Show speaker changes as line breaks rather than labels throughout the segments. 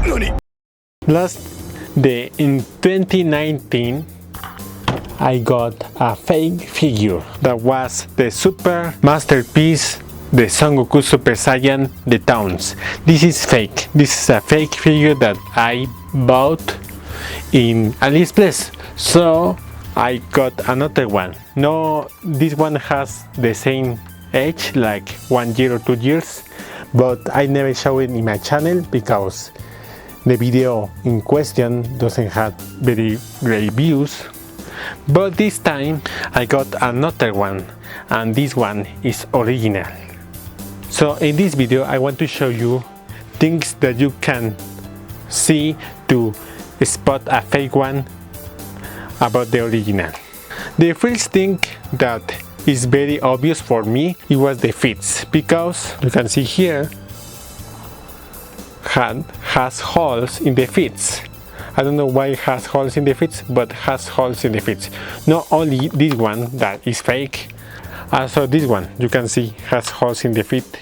NANI?
Last day in 2019, I got a fake figure that was the super masterpiece, the Son Goku Super Saiyan, the Towns. This is fake. This is a fake figure that I bought in AliExpress. So I got another one. No, this one has the same age, like 1 year or 2 years, but I never show it in my channel because the video in question doesn't have very great views. But this time I got another one, and this one is original. So in this video I want to show you things that you can see to spot a fake one about the original. The first thing that is very obvious for me, it was the fits, because you can see here has holes in the fits. I don't know why it has holes in the fits, but has holes in the fits. Not only this one that is fake, also this one you can see has holes in the fit.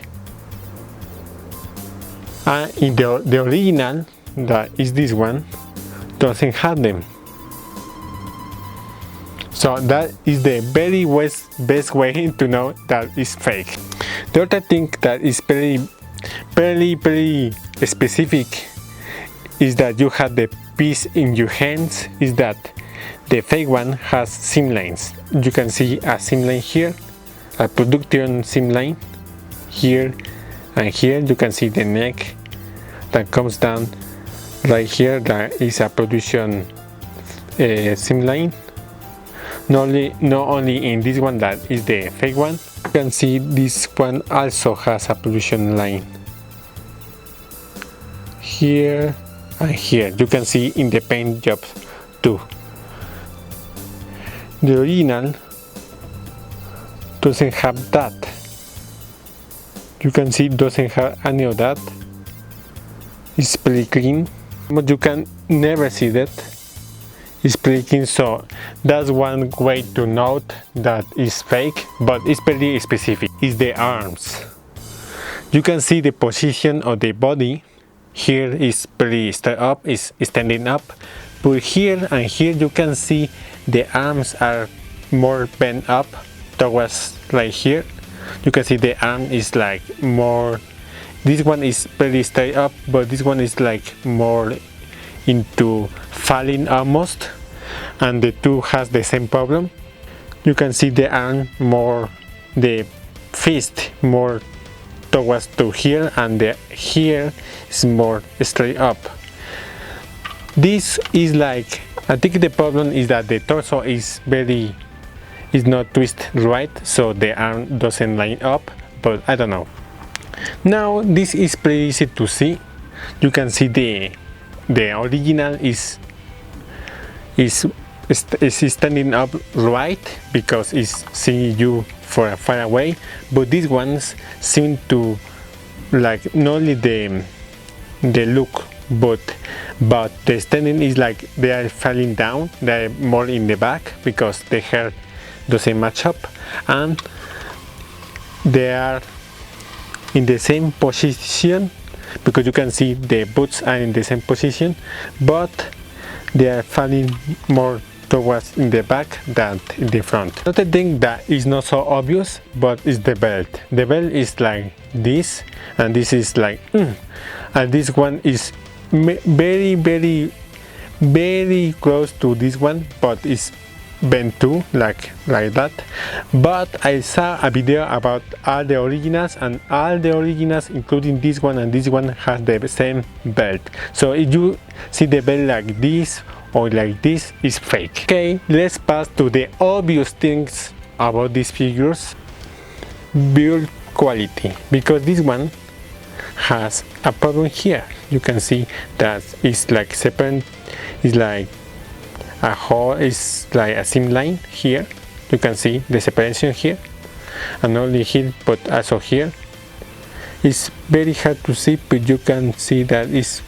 And in the original, that is this one, doesn't have them. So that is the very best way to know that it's fake. The other thing that is very specific is that you have the piece in your hands, is that the fake one has seam lines. You can see a seam line here, a production seam line here, and here you can see the neck that comes down right here. That is a production seam line. Not only in this one that is the fake one, you can see this one also has a production line here and here. You can see in the paint job too. The original doesn't have that. You can see it doesn't have any of that. It's pretty clean, but you can never see that. It's pretty clean, so that's one way to note that it's fake, but it's pretty specific. It's the arms. You can see the position of the body. Here is pretty straight up, is standing up, but here and here you can see the arms are more bent up towards right here. You can see the arm is like more, this one is pretty straight up, but this one is like more into falling almost, and the two has the same problem. You can see the arm more, the fist more towards to here, and the here is more straight up. This is like, I think the problem is that the torso is not twisted right, so the arm doesn't line up, but I don't know. Now this is pretty easy to see. You can see the original is standing up right because it's seeing you for far away, but these ones seem to like not only the look, but the standing is like they are falling down. They are more in the back because the hair doesn't match up, and they are in the same position because you can see the boots are in the same position, but they are falling more towards in the back than in the front. Another thing that is not so obvious, but is the belt. The belt is like this, and this is like and this one is very close to this one, but it's bent too, like that. But I saw a video about all the originals, and all the originals, including this one and this one, has the same belt. So if you see the belt like this or like this, is fake. Okay, let's pass to the obvious things about these figures. Build quality, because this one has a problem here. You can see that it's like separate, it's like a hole, is like a seam line here. You can see the separation here, and not only here but also here. It's very hard to see, but you can see that it's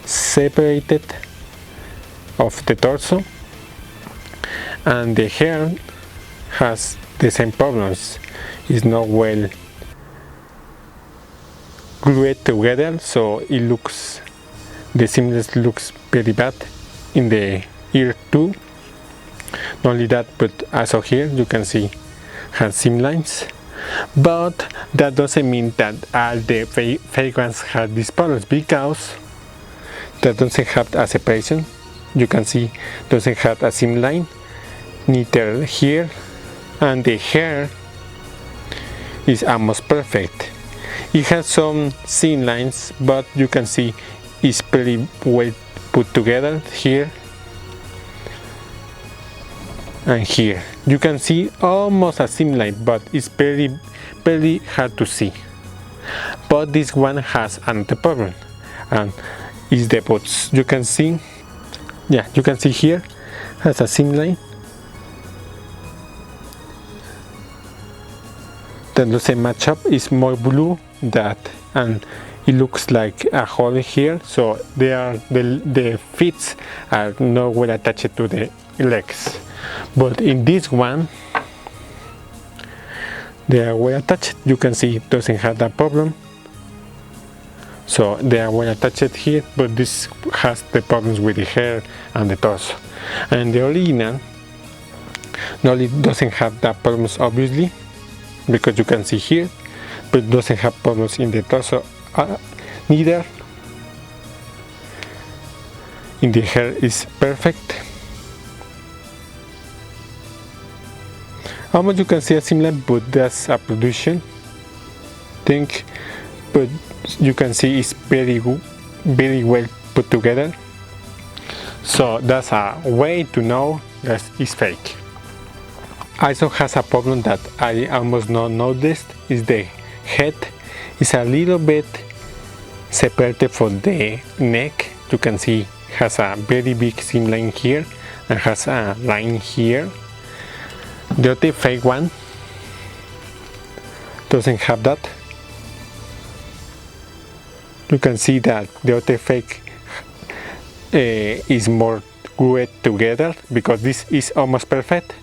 separated of the torso, and the hair has the same problems. It's not well glued together, so it looks the seamless looks very bad in the ear too. Not only that, but also here you can see has seam lines. But that doesn't mean that all the fake ones have these problems, because that doesn't have a separation. You can see doesn't have a seam line, neither here, and the hair is almost perfect. It has some seam lines, but you can see it's pretty well put together here and here. You can see almost a seam line, but it's very hard to see. But this one has another problem, and is the boots. You can see, yeah, you can see here has a seam line that doesn't match up. It's more blue that, and it looks like a hole here, so the feet are not well attached to the legs. But in this one they are well attached. You can see it doesn't have that problem, so they are well attached here, but this has the problems with the hair and the torso. And the original not only doesn't have that problems, obviously, because you can see here, but doesn't have problems in the torso neither. In the hair is perfect. Almost you can see a similar, but that's a production thing. But you can see it's very well put together. So that's a way to know that it's fake. Also has a problem that I almost not noticed, is the head is a little bit separated from the neck. You can see has a very big seam line here and has a line here. The other fake one doesn't have that. You can see that the other fake is more glued together, because this is almost perfect,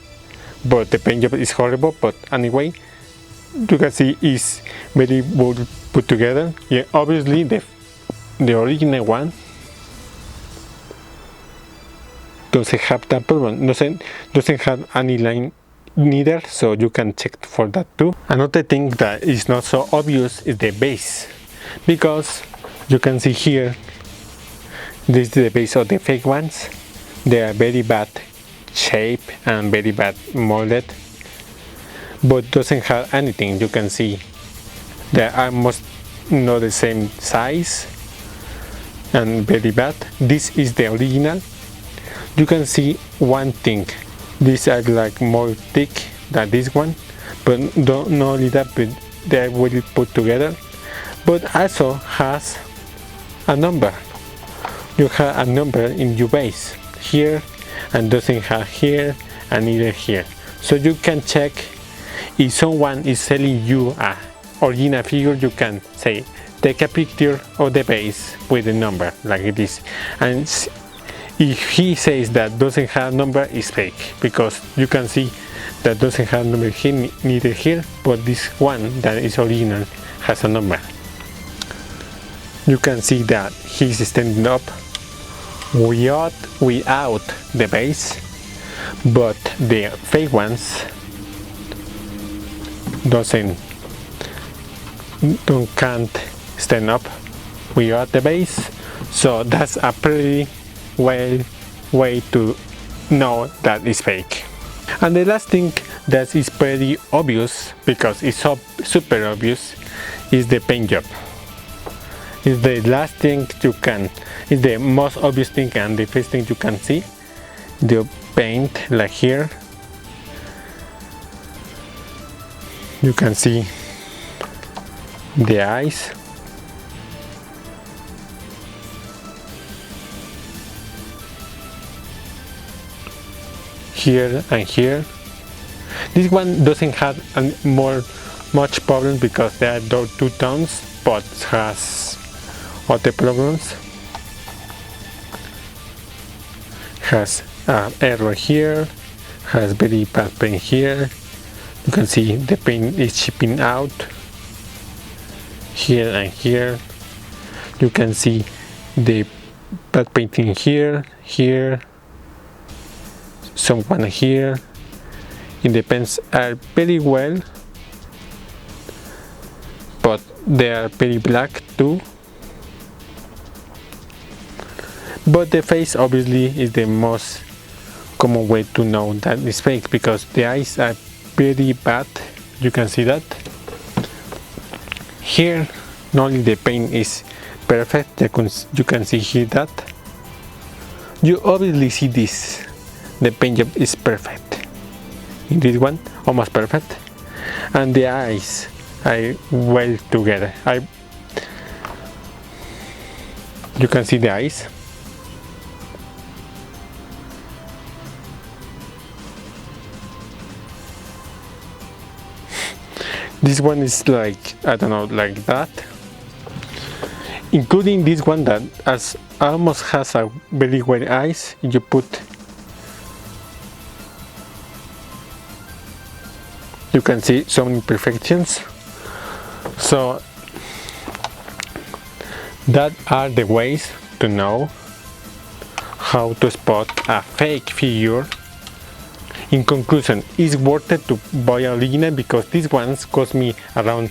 but the paint job is horrible. But anyway, you can see it's very well put together. Yeah, obviously the original one doesn't have that problem, doesn't have any line neither, so you can check for that too. Another thing that is not so obvious is the base, because you can see here this is the base of the fake ones. They are very bad shape and very bad molded, but doesn't have anything. You can see they are almost not the same size and very bad. This is the original. You can see one thing, these are like more thick than this one, but not only that, but they are well put together, but also has a number. You have a number in your base here, and doesn't have here and neither here. So you can check if someone is selling you a original figure. You can say take a picture of the base with the number like this, and if he says that doesn't have number, is fake, because you can see that doesn't have number here neither here, but this one that is original has a number. You can see that he's standing up without the base, but the fake ones can't stand up without the base. So that's a pretty way to know that it's fake. And the last thing that is pretty obvious, because it's so super obvious, is the paint job. It's the last thing you can, it's the most obvious thing and the first thing you can see. The paint, like here, you can see the eyes. Here and here. This one doesn't have much problem, because there are two tones, but has other problems. Has error here, has very bad paint here. You can see the paint is chipping out here and here. You can see the bad painting here, here, someone here. It depends are very well, but they are very black too. But the face obviously is the most common way to know that it's fake, because the eyes are very bad. You can see that. Here, not only the paint is perfect, you can see here that. You obviously see this. The paint job is perfect. In this one, almost perfect. And the eyes are well together. You can see the eyes. This one is like, I don't know, like that. Including this one that almost has a very wide eyes. You can see some imperfections. So that are the ways to know how to spot a fake figure. In conclusion, it's worth it to buy original, because these ones cost me around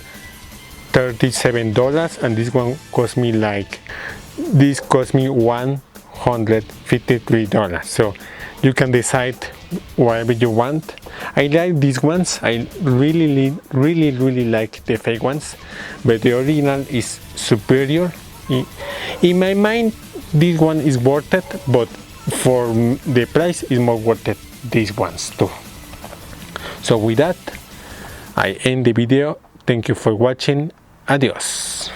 $37 and this one cost me $153. So you can decide whatever you want. I like these ones. I really like the fake ones, but the original is superior. In my mind, this one is worth it, but for the price is more worth it these ones too. So with that, I end the video. Thank you for watching. Adios.